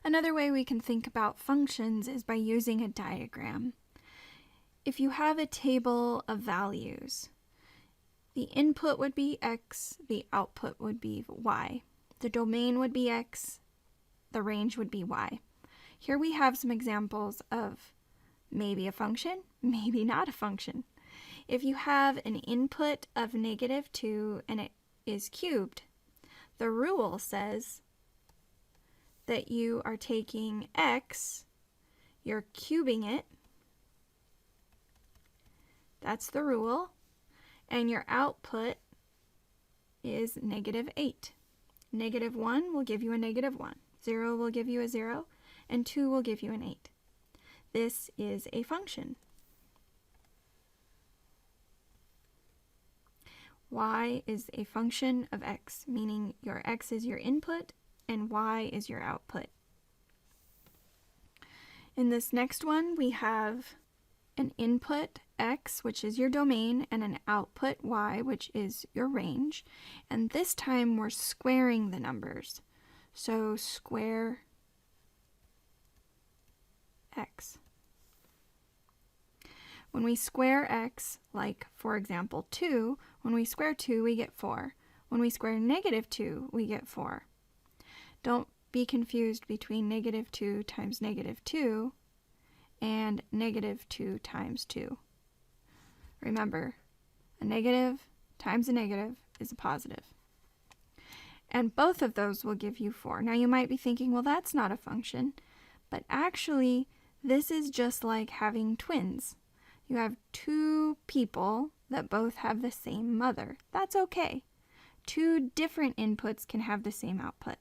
Another way we can think about functions is by using a diagram. If you have a table of values, the input would be x, the output would be y. The domain would be x, the range would be y. Here we have some examples of maybe a function, maybe not a function. If you have an input of -2 and it is cubed, the rule says that you are taking x, you're cubing it, that's the rule, and your output is -8. -1 will give you a -1, 0 will give you a 0, and 2 will give you an 8. This is a function. Y is a function of x, meaning your x is your input and y is your output. In this next one, we have an input x, which is your domain, and an output y, which is your range. And this time we're squaring the numbers. So square x. When we square x, like for example 2, when we square 2 we get 4. When we square -2 we get 4. Don't be confused between -2 times -2 and -2 times 2. Remember, a negative times a negative is a positive. And both of those will give you 4. Now you might be thinking, well, that's not a function. But actually, this is just like having twins. You have two people that both have the same mother. That's okay. Two different inputs can have the same output.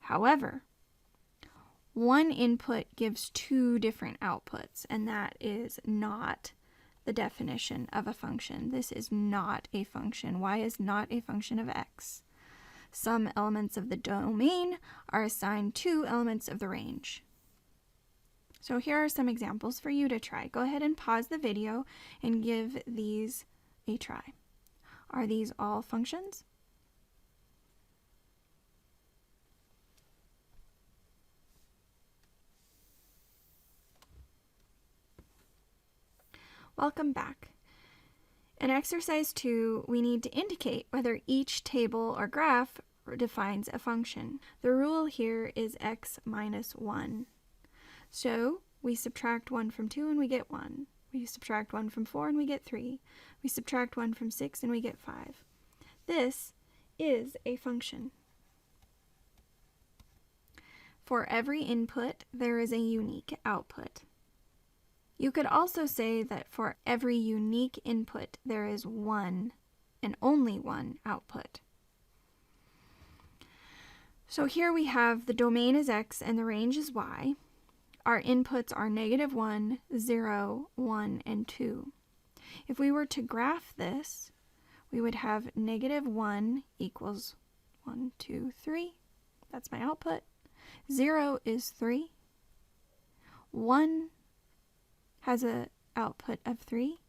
However, one input gives two different outputs, and that is not the definition of a function. This is not a function. Y is not a function of x. Some elements of the domain are assigned to elements of the range. So here are some examples for you to try. Go ahead and pause the video and give these a try. Are these all functions? Welcome back. In exercise 2, we need to indicate whether each table or graph defines a function. The rule here is x minus 1. So we subtract 1 from 2 and we get 1. We subtract 1 from 4 and we get 3. We subtract 1 from 6 and we get 5. This is a function. For every input, there is a unique output. You could also say that for every unique input, there is one and only one output. So here we have the domain is x and the range is y. Our inputs are -1, 0, 1, and 2. If we were to graph this, we would have -1 equals 1, 2, 3. That's my output. 0 is 3. 1 has an output of 3,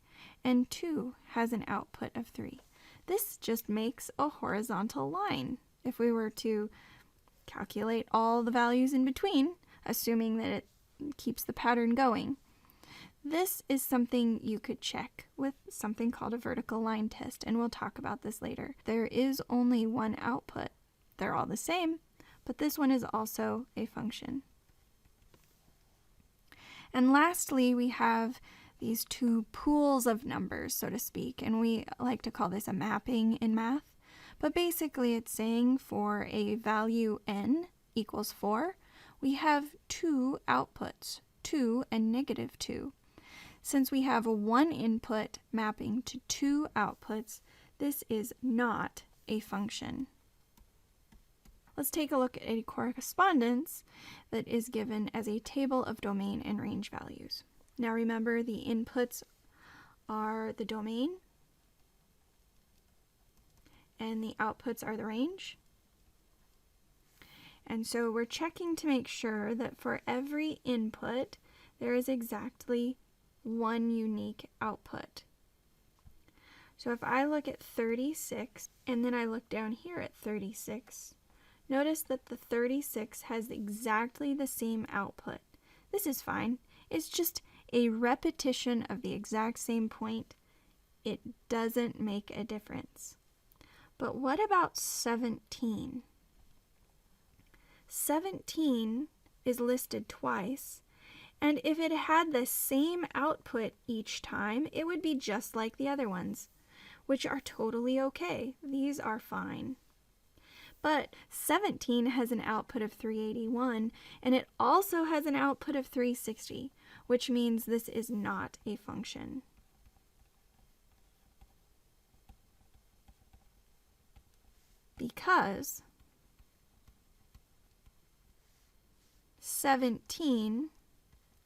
and 2 has an output of 3. This just makes a horizontal line. If we were to calculate all the values in between, assuming that it keeps the pattern going, this is something you could check with something called a vertical line test, and we'll talk about this later. There is only one output. They're all the same, but this one is also a function. And lastly, we have these two pools of numbers, so to speak, and we like to call this a mapping in math. But basically, it's saying for a value n equals 4, we have two outputs, 2 and -2. Since we have one input mapping to two outputs, this is not a function. Let's take a look at a correspondence that is given as a table of domain and range values. Now remember, the inputs are the domain and the outputs are the range. And so we're checking to make sure that for every input, there is exactly one unique output. So if I look at 36, and then I look down here at 36, Notice that the 36 has exactly the same output. This is fine. It's just a repetition of the exact same point. It doesn't make a difference. But what about 17? 17 is listed twice, and if it had the same output each time, it would be just like the other ones, which are totally okay. These are fine. But 17 has an output of 381, and it also has an output of 360, which means this is not a function. Because 17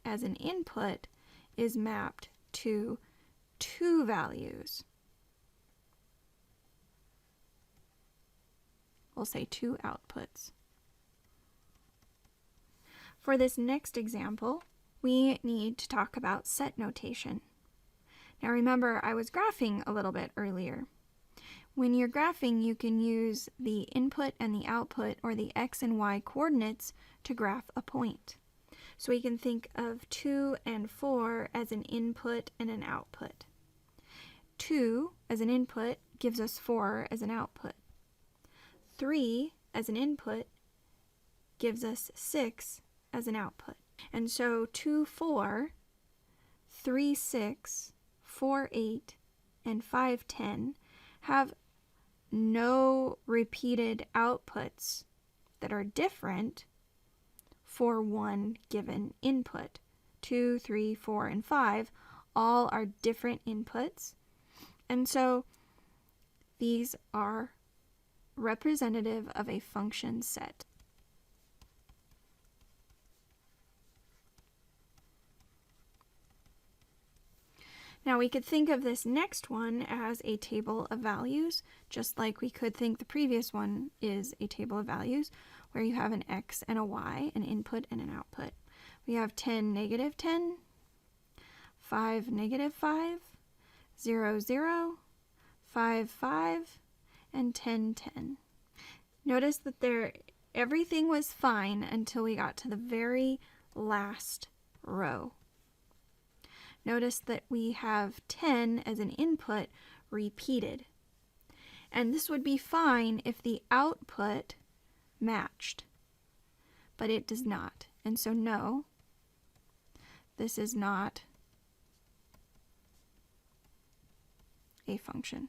as an input is mapped to two values. We'll say two outputs. For this next example, we need to talk about set notation. Now remember, I was graphing a little bit earlier. When you're graphing, you can use the input and the output, or the x and y coordinates, to graph a point. So we can think of 2 and 4 as an input and an output. 2 as an input gives us 4 as an output. 3 as an input gives us 6 as an output. And so 2, 4, 3, 6, 4, 8, and 5, 10 have no repeated outputs that are different for one given input. 2, 3, 4, and 5 all are different inputs, and so these are representative of a function set. Now we could think of this next one as a table of values, just like we could think the previous one is a table of values, where you have an x and a y, an input and an output. We have 10, negative 10, 5, negative 5, 0, 0, 5, 5, and 10, 10. Notice that everything was fine until we got to the very last row. Notice that we have 10 as an input repeated. And this would be fine if the output matched, but it does not. And so no, this is not a function.